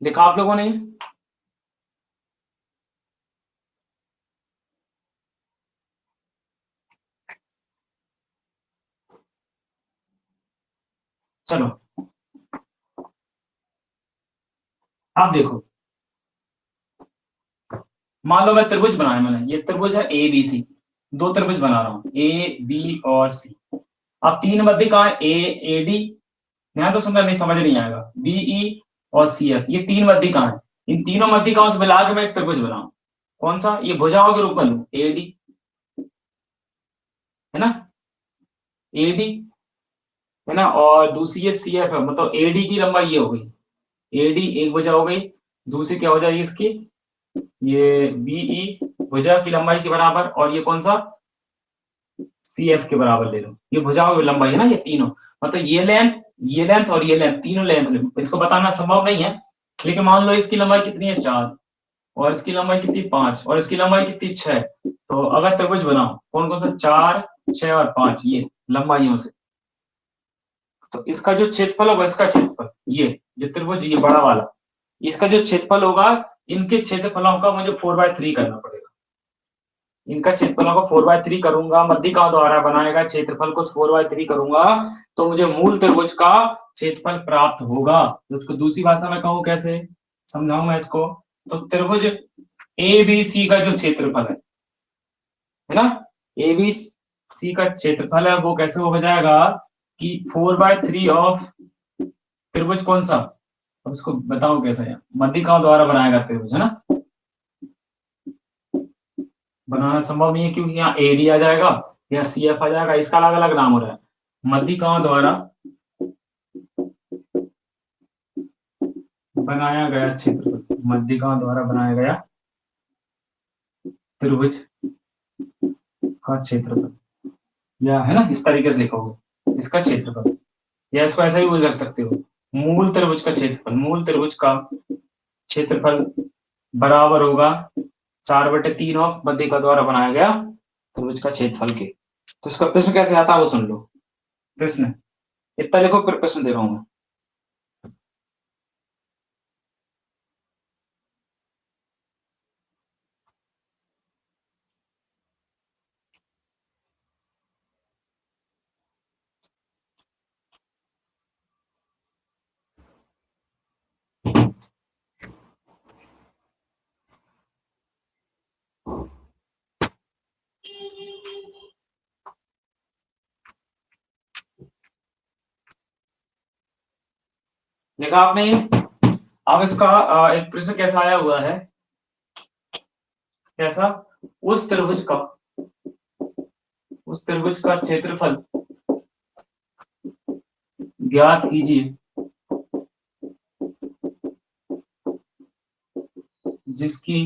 लिखा आप लोगों ने? चलो आप देखो, मान लो मैं त्रिभुज बनाया मैंने, ये त्रिभुज है ए बी सी, 2 त्रिभुज बना रहा हूं, ए बी और सी। अब 3 मध्य कहाँ है? ए ए डी, यहाँ तो सुनना नहीं, समझ नहीं आएगा, बीई और सी एफ, ये 3 मध्य कहाँ है? इन तीनों मध्यिकाओं से मिला के मैं एक त्रिभुज बनाऊं, कौन सा, ये भुजाओं के रूप में लो, एडी है ना, एडी है ना, और दूसरी ये सी एफ है, मतलब एडी की लंबाई ये हो गई, एडी एक भुजा हो गई, दूसरी क्या हो जाएगी इसकी, ये बीई भुजा की लंबाई के बराबर, और ये कौन सा, सी एफ के बराबर ले लो, ये भुजाओं की लंबाई है ना, ये तीनों, मतलब ये लेंथ और ये लेंथ, तीनों लेंथ ले लो। इसको बताना संभव नहीं है, लेकिन मान लो इसकी लंबाई कितनी है 4, और इसकी लंबाई कितनी 5, और इसकी लंबाई कितनी 6, तो अगर त्रिभुज बनाओ कौन कौन सा, 4, 6 और 5, ये लंबाइयों से, तो इसका जो क्षेत्रफल होगा, इसका क्षेत्रफल, ये जो त्रिभुज ये बड़ा वाला, इसका जो क्षेत्रफल होगा, इनके क्षेत्रफलों का मुझे 4/3 करना पड़ेगा, इनका क्षेत्रफलों को 4/3 करूंगा, मध्यिका द्वारा बनाएगा क्षेत्रफल को 4/3 करूंगा, तो मुझे मूल त्रिभुज का क्षेत्रफल प्राप्त होगा। तो उसको दूसरी भाषा में कहूं, कैसे समझाऊं मैं इसको, तो त्रिभुज एबीसी का जो क्षेत्रफल है ना, एबीसी का क्षेत्रफल है, वो कैसे हो जाएगा कि 4/3 ऑफ त्रिभुज कौन सा, अब इसको बताओ कैसे है, मध्यिकाओं द्वारा बनाएगा त्रिभुज, है ना, बनाना संभव नहीं है क्योंकि यहाँ एडी आ जाएगा या सी एफ आ जाएगा, इसका अलग अलग नाम हो रहा है, मध्यिकाओं द्वारा बनाया गया क्षेत्रफल, मध्यिकाओं द्वारा बनाया गया त्रिभुज का क्षेत्रफल, या है ना, इस तरीके से लिखोगे इसका क्षेत्रफल, या इसको ऐसा भी बोल कर सकते हो, मूल त्रिभुज का क्षेत्रफल, मूल त्रिभुज का क्षेत्रफल बराबर होगा 4/3 ऑफ मध्यिका द्वारा बनाया गया त्रिभुज का क्षेत्रफल के। तो इसका प्रश्न कैसे आता है वो सुन लो, प्रश्न इतना लिखो, फिर प्रश्न दे रहा हूं मैं। देखा आपने ये, अब इसका एक प्रश्न कैसा आया हुआ है, कैसा, उस त्रिभुज का क्षेत्रफल ज्ञात कीजिए जिसकी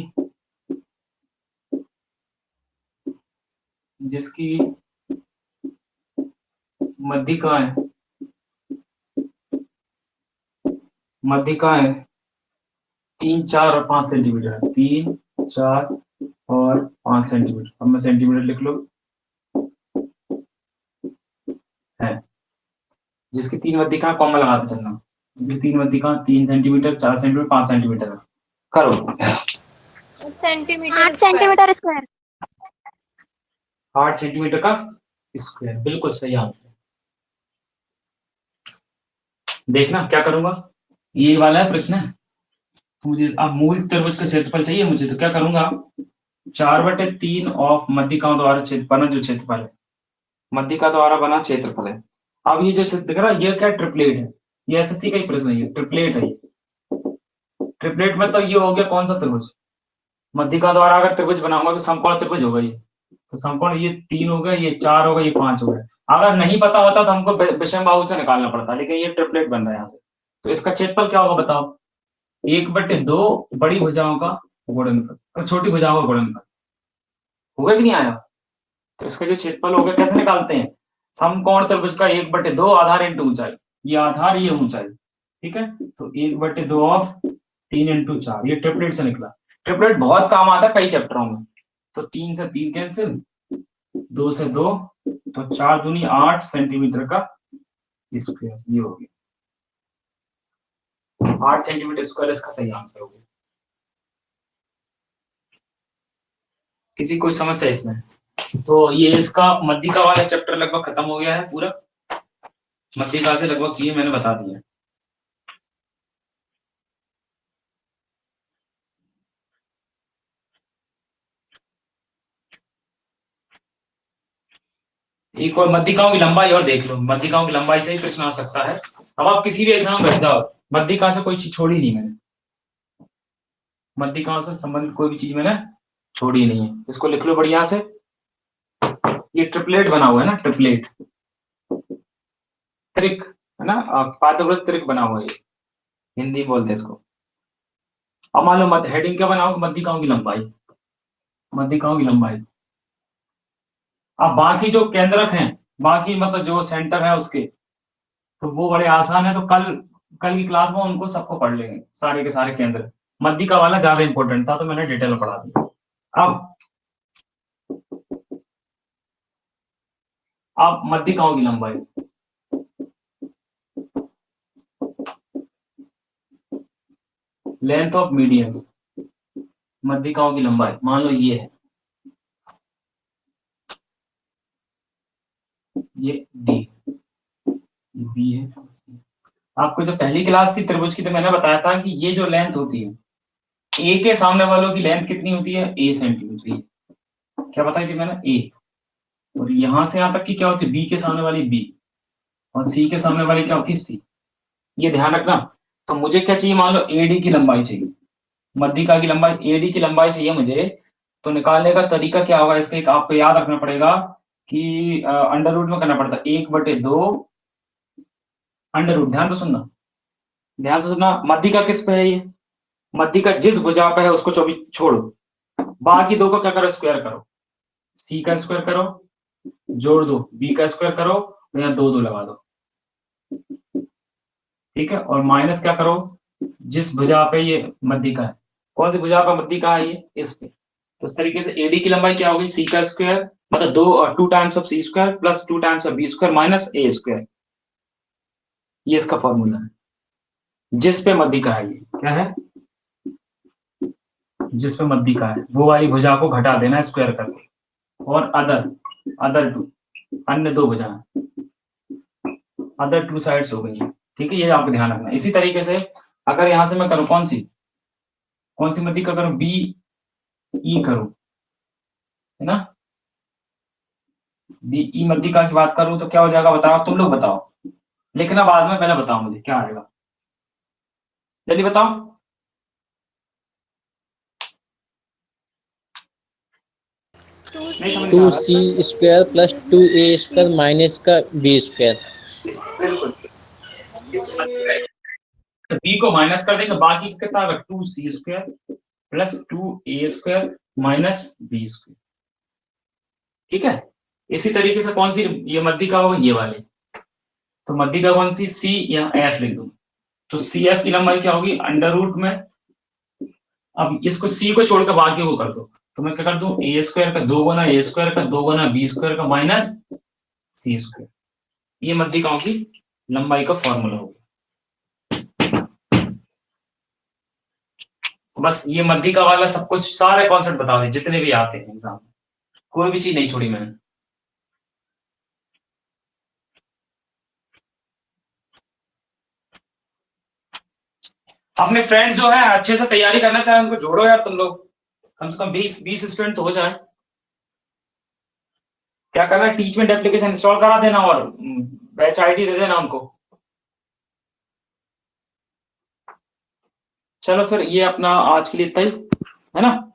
मध्यिकाएं 3, 4 और 5 सेंटीमीटर है, 3, 4 और 5 सेंटीमीटर, अब मैं सेंटीमीटर लिख लो, है जिसकी 3 मध्यिकाएं कॉमन लगाते चलना, जिसकी 3 मध्यिकाएं 3 सेंटीमीटर, 4 सेंटीमीटर, 5 सेंटीमीटर है, करो 8 सेंटीमीटर स्क्वायर, 8 सेंटीमीटर का स्क्वायर, बिल्कुल सही आंसर। देखना क्या करूंगा, ये वाला है प्रश्न, तो मुझे अब मूल त्रिभुज का क्षेत्रफल चाहिए मुझे, तो क्या करूंगा, 4/3 ऑफ मध्यिकाओं द्वारा बना जो क्षेत्रफल है, मध्यिका द्वारा बना क्षेत्रफल है। अब ये जो क्षेत्र दिख रहा है, ये क्या ट्रिपलेट है, ये एसएससी का ही प्रश्न है, ट्रिपलेट है, ट्रिपलेट में तो ये हो गया कौन सा त्रिभुज, मध्यिका द्वारा अगर त्रिभुज बनाऊंगा तो समकोण त्रिभुज होगा ये, तो समकोण ये 3 हो गया, ये 4 हो गया, ये 5 हो गया, अगर नहीं पता होता तो हमको विषम बाहु से निकालना पड़ता, लेकिन ये ट्रिपलेट बन रहा है यहाँ से, तो इसका क्षेत्रफल क्या होगा बताओ, 1/2 बड़ी भुजाओं का गुणनफल और छोटी भुजाओं का गुणनफल, होगा कि नहीं आया, तो इसका जो क्षेत्रफल होगा कैसे निकालते हैं, समकोण त्रिभुज का 1/2 आधार इंटू ऊंचाई, ये आधार ये ऊंचाई, ठीक है, तो 1/2 ऑफ 3 इंटू 4, ये ट्रिपलेट से निकला, ट्रिपलेट बहुत काम आता है कई चैप्टरों में, तो 3 से 3 कैंसिल, 2 से 2, तो 4 दूनी 8 सेंटीमीटर का स्क्वायर, ये हो गया 8 सेंटीमीटर स्क्वायर, इसका सही आंसर हो गया। किसी कोई समस्या इसमें, तो ये इसका मध्यिका वाला चैप्टर लगभग खत्म हो गया है पूरा, मध्यिका से लगभग चीजें मैंने बता दी है। एक और मध्यिकाओं की लंबाई और देख लो, मध्यिकाओं की लंबाई से ही प्रश्न आ सकता है, अब आप किसी भी एग्जाम में बैठ जाओ, मध्यिका से कोई चीज छोड़ी नहीं मैंने, मध्यिकाओं से संबंधित कोई भी चीज मैंने छोड़ी नहीं है, इसको लिख लो बढ़िया से। ये ट्रिपलेट बना हुआ है ना, ट्रिपलेट, त्रिक है ना, पाइथागोरस त्रिक बना हुआ है, हिंदी बोलते हैं इसको। अब मान लो हेडिंग क्या बनाओ, मध्यिकाओं की लंबाई, मध्यिकाओं की लंबाई। अब बाकी जो केंद्रक हैं, बाकी मतलब जो सेंटर है उसके, तो वो बड़े आसान है, तो कल कल की क्लास में उनको सबको पढ़ लेंगे, सारे के सारे केंद्र। मध्यिका वाला ज्यादा इंपॉर्टेंट था तो मैंने डिटेल में पढ़ा दिया। अब मध्यिकाओं की लंबाई, लेंथ ऑफ मीडियंस, मध्यिकाओं की लंबाई मान लो ये है, ये डी, बी है। आपको जो पहली क्लास थी त्रिभुज की, तो मैंने बताया था कि ये जो लेंथ होती है, ए के सामने वालों की लेंथ कितनी होती है, ए सेंटीमीटर। क्या बताई थी मैंने, ए। और यहां से यहां तक की क्या होती है, बी के सामने वाली बी, और सी के सामने वाली क्या होती है, सी। ये ध्यान रखना। तो मुझे क्या चाहिए, मान लो एडी की लंबाई चाहिए, मध्यिका की लंबाई, एडी की लंबाई चाहिए मुझे। तो निकालने का तरीका क्या होगा इसका, एक आपको याद रखना पड़ेगा कि अंडर रूट में करना पड़ता है, 1/2 अंडर रूट। ध्यान से सुनना, ध्यान से सुनना। मध्यिका किस पे है, ये मध्यिका जिस भुजा पे है उसको छोड़ो, बाकी दो को क्या करो, स्क्वायर करो। सी का स्क्वायर करो, जोड़ दो, बी का स्क्वायर करो, और यहाँ 2 2 लगा दो, ठीक है। और माइनस क्या करो, जिस भुजा पे ये मध्यिका है, कौन सी भुजा पे मध्यिका है, ये इस पे। तो इस तरीके से एडी की लंबाई क्या होगी, सी का स्क्वायर, मतलब 2 times of C square plus 2 times of B square minus A square. ये इसका फॉर्मूला है, जिस पे मध्यिका है, ये क्या है, जिस पे मध्यिका है वो वाली भुजा को घटा देना स्क्वायर करके, और अदर टू, अन्य 2 भुजा, अदर 2 साइड्स हो गई है, ठीक है। ये आपको ध्यान रखना। इसी तरीके से अगर यहां से मैं करूं, कौन सी मध्यिका करूं, बी ई करूं, है ना, बी ई मध्यिका की बात करूं तो क्या हो जाएगा बताओ, तुम लोग बताओ, लिखना बाद में, पहले बताओ मुझे क्या आएगा, जल्दी बताओ। नहीं समझ में आ टू रहा C square plus 2a² minus का बी स्क्वायर। बिल्कुल, बी को माइनस कर देंगे, बाकी कितना होगा, 2c square plus 2a square minus B square, ठीक है। इसी तरीके से कौन सी ये मध्यिका होगी, ये वाली। तो मध्यिका कौन सी, सी या एफ लिख दूं, तो सी एफ की लंबाई क्या होगी, अंडर रूट में, अब इसको सी को छोड़कर बाकी को कर दो, तो मैं क्या कर दूं, ए स्क्वायर का 2 गुना ए स्क्वायर का 2 गुना बी स्क्वायर का माइनस सी स्क्वायर। ये मध्यिकाओं की लंबाई का फॉर्मूला होगा। बस ये मध्यिका वाला सब कुछ, सारे कॉन्सेप्ट बता दें जितने भी आते हैं एग्जाम, कोई भी चीज नहीं छोड़ी मैंने। अपने फ्रेंड्स जो है अच्छे से तैयारी करना चाहे उनको जोड़ो यार, तुम लोग कम से कम 20 स्टूडेंट तो हो जाए। क्या करना है, टीचमेंट एप्लीकेशन इंस्टॉल करा देना और बैच आईडी दे देना उनको। चलो फिर ये अपना आज के लिए इतना ही है ना।